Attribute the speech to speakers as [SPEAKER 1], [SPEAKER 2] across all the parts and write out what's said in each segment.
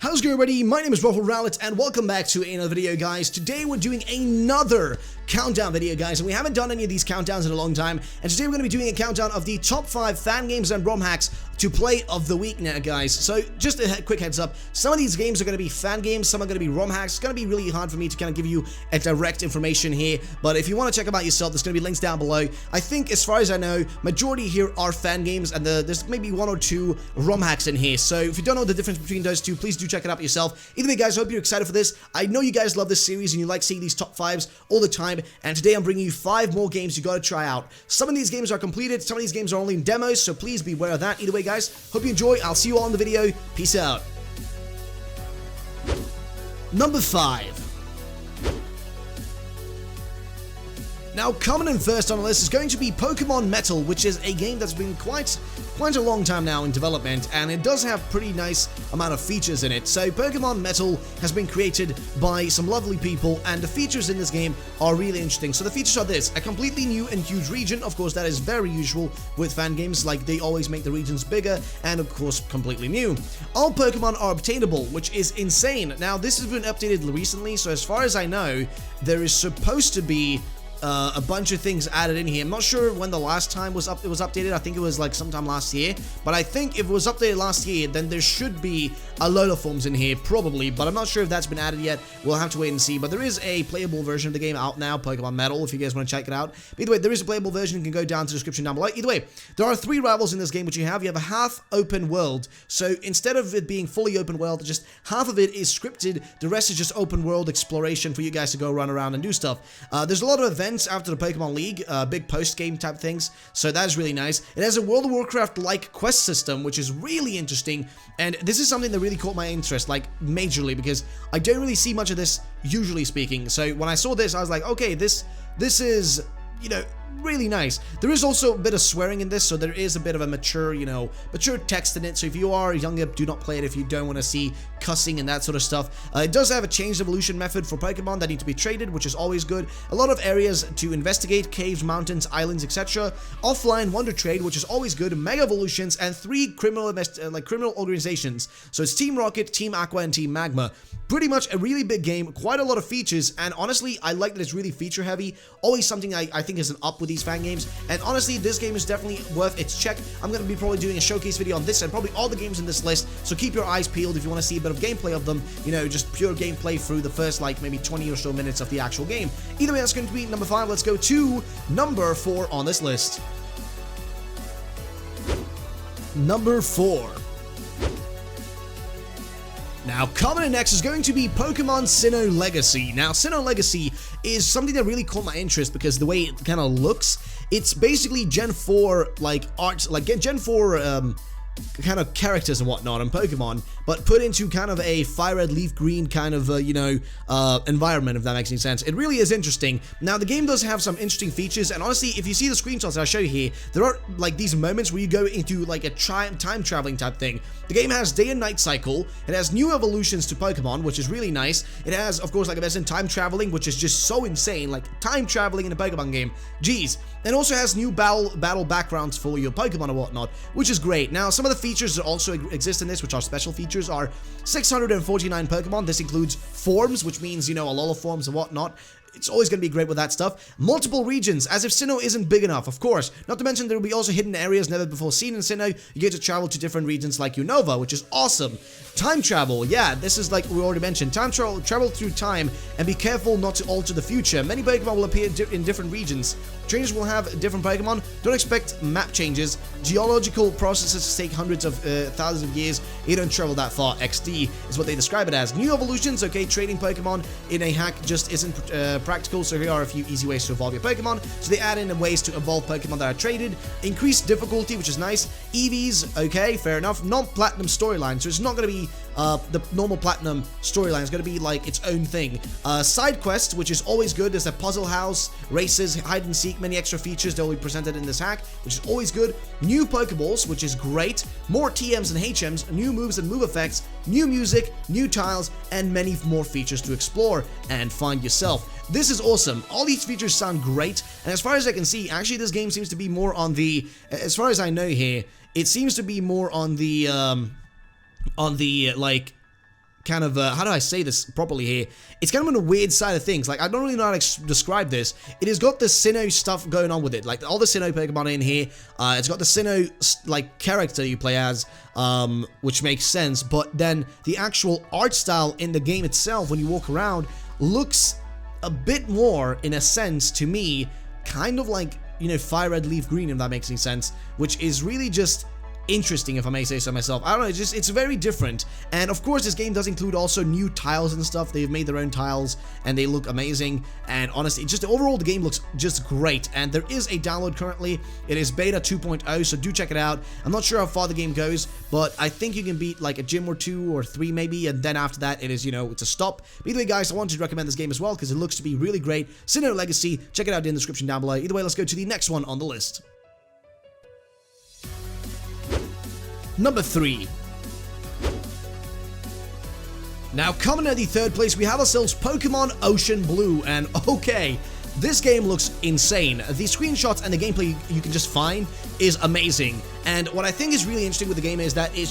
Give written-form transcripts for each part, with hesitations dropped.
[SPEAKER 1] How's it going, everybody? My name is Rowlet and welcome back to another video, guys. Today we're doing another countdown video, guys, and we haven't done any of these countdowns in a long time, and today we're going to be doing a countdown of the top 5 fan games and ROM hacks to play of the week now, guys. So just a quick heads up, some of these games are going to be fan games, some are going to be ROM hacks. It's going to be really hard for me to kind of give you a direct information here, but if you want to check them out yourself, there's going to be links down below. I think, as far as I know, majority here are fan games, and there's maybe 1 or 2 ROM hacks in here, so if you don't know the difference between those two, please do check it out yourself. Either way, guys, I hope you're excited for this. I know you guys love this series and you like seeing these top 5s all the time, and today I'm bringing you 5 more games you gotta try out. Some of these games are completed, some of these games are only in demos, so please be aware of that. Either way, guys, hope you enjoy. I'll see you all in the video. Peace out. Number 5. Now, coming in first on the list is going to be Pokemon Metal, which is a game that's been quite a long time now in development, and it does have pretty nice amount of features in it. So Pokemon Metal has been created by some lovely people, and the features in this game are really interesting. So the features are this: a completely new and huge region. Of course, that is very usual with fan games, like they always make the regions bigger, and of course completely new. All Pokemon are obtainable, which is insane. Now, this has been updated recently, so as far as I know, there is supposed to be a bunch of things added in here. I'm not sure when the last time it was updated. I think it was like sometime last year, but I think if it was updated last year, then there should be a load of forms in here, probably, but I'm not sure if that's been added yet. We'll have to wait and see, but there is a playable version of the game out now, Pokemon Metal, if you guys want to check it out. But either way, there is a playable version. You can go down to the description down below. Either way, there are 3 rivals in this game, which you have a half open world. So instead of it being fully open world, just half of it is scripted, the rest is just open world exploration for you guys to go run around and do stuff. There's a lot of events after the Pokemon League, big post-game type things, so that is really nice. It has a World of Warcraft-like quest system, which is really interesting, and this is something that really caught my interest, like, majorly, because I don't really see much of this, usually speaking. So when I saw this, I was like, okay, this is, you know, really nice. There is also a bit of swearing in this, so there is a bit of a mature, mature text in it, so if you are younger, do not play it if you don't want to see cussing and that sort of stuff. It does have a changed evolution method for Pokemon that need to be traded, which is always good. A lot of areas to investigate: caves, mountains, islands, etc. Offline wonder trade, which is always good. Mega evolutions, and 3 criminal organizations. So it's Team Rocket, Team Aqua, and Team Magma. Pretty much a really big game, quite a lot of features, and honestly, I like that it's really feature heavy. Always something I think is an up with these fan games, and honestly, this game is definitely worth its check. I'm going to be probably doing a showcase video on this and probably all the games in this list, so keep your eyes peeled if you want to see a bit of gameplay of them, just pure gameplay through the first maybe 20 or so minutes of the actual game. Either way, that's going to be number 5. Let's go to number 4 on this list. Number 4. Now, coming in next is going to be Pokemon Sinnoh Legacy. Now, Sinnoh Legacy is something that really caught my interest because the way it kind of looks, it's basically Gen 4, art, Gen 4, kind of characters and whatnot in Pokemon, but put into kind of a fire red, leaf green kind of, environment, if that makes any sense. It really is interesting. Now, the game does have some interesting features, and honestly, if you see the screenshots that I'll show you here, there are, these moments where you go into, a time traveling type thing. The game has day and night cycle. It has new evolutions to Pokemon, which is really nice. It has, of course, like I mentioned, time traveling, which is just so insane, time traveling in a Pokemon game. Jeez. And also has new battle backgrounds for your Pokemon and whatnot, which is great. Now, some of the features that also exist in this, which are special features, are 649 Pokemon. This includes forms, which means, a lot of forms and whatnot. It's always going to be great with that stuff. Multiple regions, as if Sinnoh isn't big enough, of course. Not to mention there will be also hidden areas never before seen in Sinnoh. You get to travel to different regions like Unova, which is awesome. Time travel, yeah, this is like we already mentioned. Time travel through time, and be careful not to alter the future. Many Pokemon will appear in different regions. Trainers will have different Pokemon. Don't expect map changes. Geological processes take hundreds of thousands of years. You don't travel that far. XD is what they describe it as. New evolutions, okay, trading Pokemon in a hack just isn't practical, so here are a few easy ways to evolve your Pokemon. So they add in ways to evolve Pokemon that are traded. Increased difficulty, which is nice. EVs, okay, fair enough. Non-platinum storyline, so it's not going to be the normal platinum storyline. It's going to be its own thing. Side quests, which is always good. There's a puzzle house, races, hide and seek, many extra features that will be presented in this hack, which is always good. New Pokeballs, which is great. More TMs and HMs, new moves and move effects, new music, new tiles, and many more features to explore and find yourself. This is awesome. All these features sound great, and as far as I can see, actually this game seems to be more on the, as far as I know here, it seems to be more on the kind of, how do I say this properly here? It's kind of on the weird side of things. Like, I don't really know how to describe this. It has got the Sinnoh stuff going on with it. Like, all the Sinnoh Pokemon in here. It's got the Sinnoh, like, character you play as, which makes sense. But then the actual art style in the game itself, when you walk around, looks a bit more, in a sense, to me, kind of like, you know, Fire Red Leaf Green, if that makes any sense, which is really just interesting, if I may say so myself. I don't know, it's very different. And of course, this game does include also new tiles and stuff. They've made their own tiles and they look amazing. And honestly, just overall, the game looks just great. And there is a download currently. It is beta 2.0, so do check it out. I'm not sure how far the game goes, but I think you can beat like a gym or 2 or 3 maybe, and then after that it is, you know, it's a stop. But either way, guys, I wanted to recommend this game as well because it looks to be really great. Sinnoh Legacy, check it out in the description down below. Either way, let's go to the next one on the list. Number 3. Now, coming at the third place, we have ourselves Pokemon Ocean Blue, and okay, this game looks insane. The screenshots and the gameplay you can just find is amazing. And what I think is really interesting with the game is that it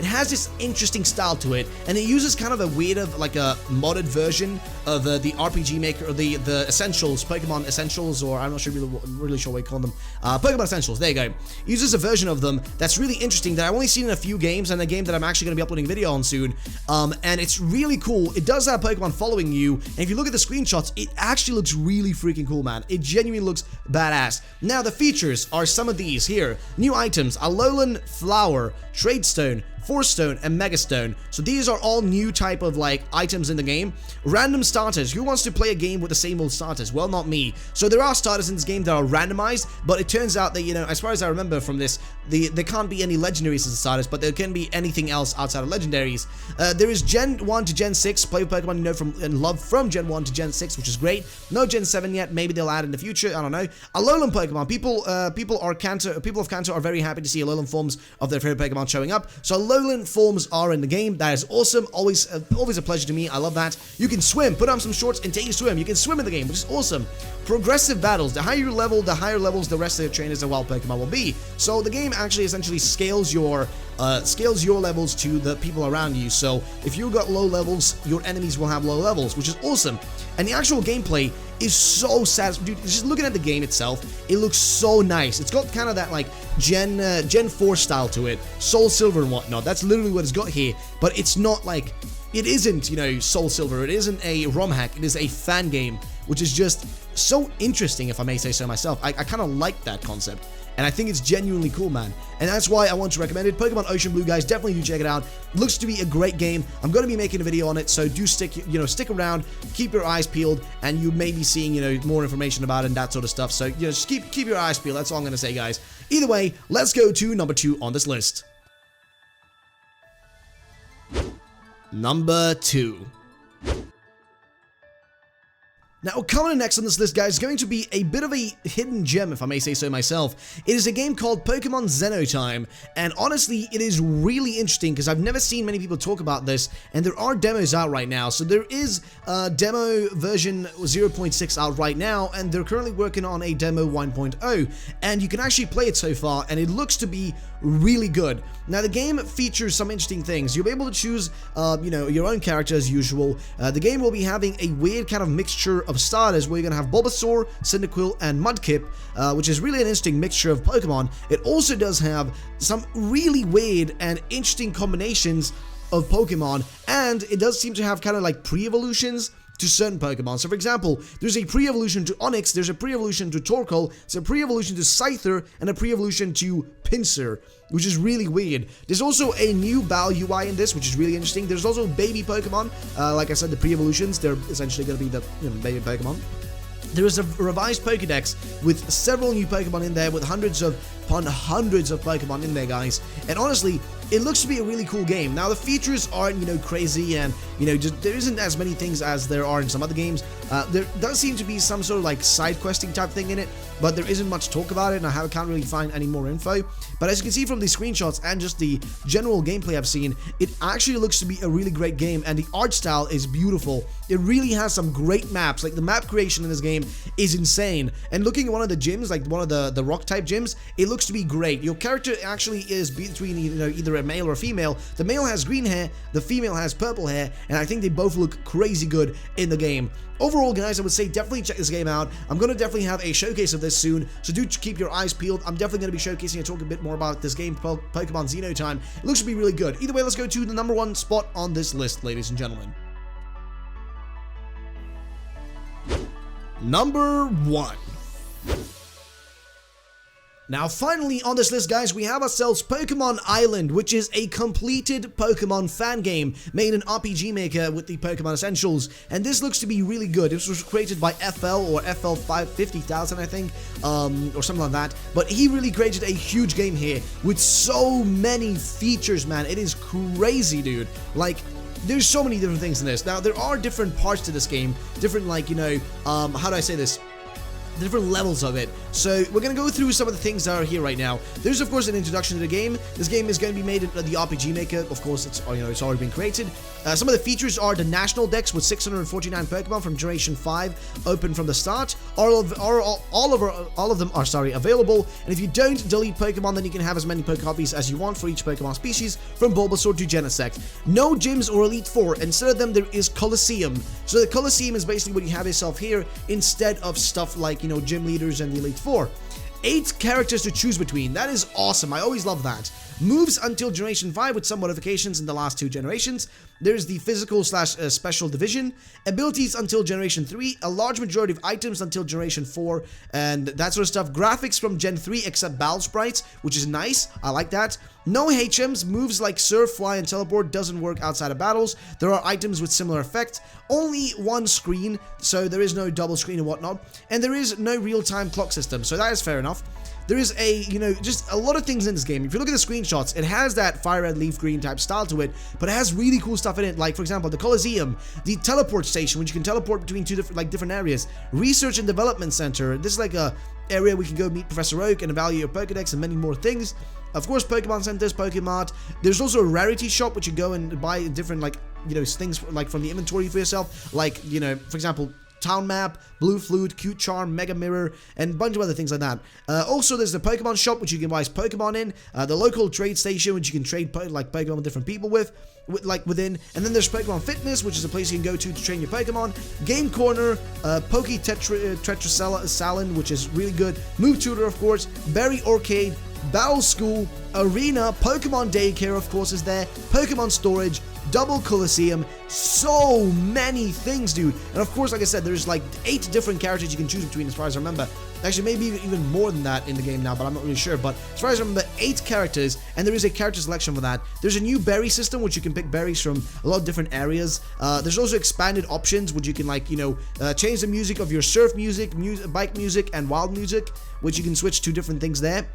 [SPEAKER 1] has this interesting style to it, and it uses kind of a weird, like a modded version of the RPG Maker, or the Essentials, Pokemon Essentials, or I'm not sure, really sure what you call them, Pokemon Essentials, there you go. It uses a version of them that's really interesting that I've only seen in a few games, and a game that I'm actually going to be uploading a video on soon, and it's really cool. It does have Pokemon following you, and if you look at the screenshots, it actually looks really freaking cool, man. It genuinely looks badass. Now, the features are some of these here. New items: Alolan Flower, Tradestone, Force Stone, and Mega Stone. So these are all new type of like items in the game. Random starters. Who wants to play a game with the same old starters? Well, not me. So there are starters in this game that are randomized, but it turns out that, you know, as far as I remember from this, there can't be any legendaries as the starters, but there can be anything else outside of legendaries. There is Gen 1 to Gen 6. Play Pokemon you know from and love from Gen 1 to Gen 6, which is great. No Gen 7 yet. Maybe they'll add in the future. I don't know. Alolan Pokemon. People of Kanto are very happy to see Alolan forms of their favorite Pokemon showing up. So Alolan forms are in the game. That is awesome. Always a pleasure to me. I love that. You can swim. Put on some shorts and take a swim. You can swim in the game, which is awesome. Progressive battles. The higher you level, the higher levels the rest of the trainers and wild Pokemon will be. So the game actually essentially scales your levels to the people around you. So if you got low levels, your enemies will have low levels, which is awesome. And the actual gameplay is so satisfying. Dude, just looking at the game itself, it looks so nice. It's got kind of that like Gen 4 style to it, Soul Silver and whatnot. That's literally what it's got here. But it's not like, it isn't, you know, Soul Silver. It isn't a ROM hack. It is a fan game, which is just so interesting, if I may say so myself. I kind of like that concept, and I think it's genuinely cool, man. And that's why I want to recommend it. Pokemon Ocean Blue, guys, definitely do check it out. Looks to be a great game. I'm going to be making a video on it, so do stick around, keep your eyes peeled, and you may be seeing, you know, more information about it and that sort of stuff. So, you know, just keep your eyes peeled. That's all I'm going to say, guys. Either way, let's go to number 2 on this list. Number 2. Now, coming in next on this list, guys, is going to be a bit of a hidden gem, if I may say so myself. It is a game called Pokemon Xenotime, and honestly, it is really interesting because I've never seen many people talk about this, and there are demos out right now. So there is demo version 0.6 out right now, and they're currently working on a demo 1.0, and you can actually play it so far, and it looks to be really good. Now, the game features some interesting things. You'll be able to choose, you know, your own character as usual. The game will be having a weird kind of mixture of starters where you're going to have Bulbasaur, Cyndaquil, and Mudkip, which is really an interesting mixture of Pokemon. It also does have some really weird and interesting combinations of Pokemon, and it does seem to have kind of like pre-evolutions to certain Pokemon. So for example, there's a pre-evolution to Onix, there's a pre-evolution to Torkoal, there's a pre-evolution to Scyther, and a pre-evolution to Pinsir, which is really weird. There's also a new Bow UI in this, which is really interesting. There's also baby Pokemon. Like I said, the pre-evolutions, they're essentially going to be the, you know, baby Pokemon. There is a revised Pokedex with several new Pokemon in there, with hundreds upon hundreds of Pokemon in there, guys. And honestly, it looks to be a really cool game. Now, the features aren't, you know, crazy, and, you know, just, there isn't as many things as there are in some other games. There does seem to be some sort of like side questing type thing in it, but there isn't much talk about it, and I can't really find any more info. But as you can see from these screenshots and just the general gameplay I've seen, it actually looks to be a really great game, and the art style is beautiful. It really has some great maps. Like, the map creation in this game is insane. And looking at one of the gyms, like one of the rock type gyms, it looks to be great. Your character actually is between, you know, either they're a male or a female. The male has green hair, the female has purple hair, and I think they both look crazy good in the game. Overall, guys, I would say definitely check this game out. I'm going to definitely have a showcase of this soon, so do keep your eyes peeled. I'm definitely going to be showcasing and talking a bit more about this game, Pokemon Xenotime. It looks to be really good. Either way, let's go to the #1 spot on this list, ladies and gentlemen. Number 1. Now, finally on this list, guys, we have ourselves Pokemon Island, which is a completed Pokemon fan game made in RPG Maker with the Pokemon Essentials, and this looks to be really good. This was created by FL, or FL 50,000, I think, or something like that, but he really created a huge game here with so many features, man. It is crazy, dude. Like, there's so many different things in this. Now, there are different parts to this game, different, like, you know, how do I say this? Different levels of it. So we're gonna go through some of the things that are here right now. There's of course an introduction to the game. This game is going to be made in the RPG Maker. Of course, it's, you know, it's already been created. Some of the features are the national dex with 649 Pokemon from Generation 5 open from the start. All of them are available. And if you don't delete Pokemon, then you can have as many Pokecopies as you want for each Pokemon species, from Bulbasaur to Genesect. No gyms or Elite Four. Instead of them, there is Coliseum. So the Coliseum is basically what you have yourself here, instead of stuff like, you know, gym leaders and the Elite Four. 8 characters to choose between. That is awesome. I always love that. Moves until Generation 5 with some modifications in the last 2 generations. There's the physical / special division. Abilities until Generation 3. A large majority of items until Generation 4. And that sort of stuff. Graphics from Gen 3 except battle sprites, which is nice. I like that. No HMs. Moves like Surf, Fly, and Teleport doesn't work outside of battles. There are items with similar effect. Only one screen, so there is no double screen and whatnot. And there is no real-time clock system, so that is fair enough. There is a, you know, just a lot of things in this game. If you look at the screenshots, it has that fire red, leaf green type style to it, but it has really cool stuff in it. Like, for example, the Coliseum, the teleport station, which you can teleport between two different areas. Research and Development Center. This is like a area we can go meet Professor Oak and evaluate your Pokedex and many more things. Of course, Pokemon Centers, Pokemart. There's also a rarity shop, which you go and buy different, like, you know, things like from the inventory for yourself. Like, you know, for example, Town Map, Blue Flute, Cute Charm, Mega Mirror, and a bunch of other things like that. Also, there's the Pokemon Shop, which you can buy as Pokemon in. The local trade station, which you can trade like Pokemon with different people within. And then there's Pokemon Fitness, which is a place you can go to train your Pokemon. Game Corner, Poke Tetrasalon, which is really good. Move Tutor, of course. Berry Arcade, Battle School, Arena, Pokemon Daycare, of course, is there. Pokemon Storage, Double Coliseum, so many things, dude. And of course, like I said, there's like 8 different characters you can choose between, as far as I remember. Actually, maybe even more than that in the game now, but I'm not really sure. But as far as I remember, 8 characters, and there is a character selection for that. There's a new berry system, which you can pick berries from a lot of different areas. There's also expanded options, which you can, like, you know, change the music of your surf music, bike music, and wild music, which you can switch to different things there.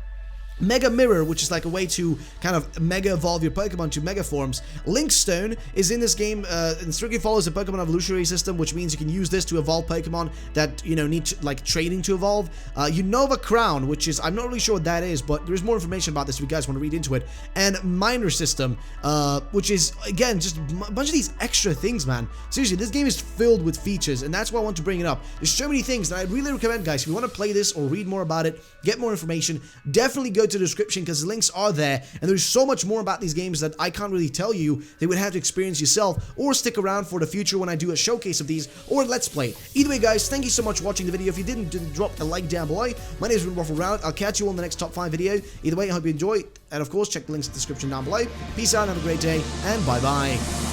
[SPEAKER 1] Mega Mirror, which is like a way to kind of mega evolve your Pokemon to mega forms. Link Stone is in this game and strictly follows the Pokemon evolutionary system, which means you can use this to evolve Pokemon that, you know, need like training to evolve. Unova Crown, which is, I'm not really sure what that is, but there's more information about this if you guys want to read into it. And Miner System, which is, again, just a bunch of these extra things, man. Seriously, this game is filled with features, and that's why I want to bring it up. There's so many things that I really recommend, guys. If you want to play this or read more about it, get more information, definitely go to the description, because the links are there, and there's so much more about these games that I can't really tell you. They would have to experience yourself, or stick around for the future when I do a showcase of these, or Let's Play. Either way, guys, thank you so much for watching the video. If you didn't, drop a like down below. My name is Waffle Round. I'll catch you on the next top 5 video. Either way, I hope you enjoy, and of course, check the links in the description down below. Peace out, have a great day, and bye-bye.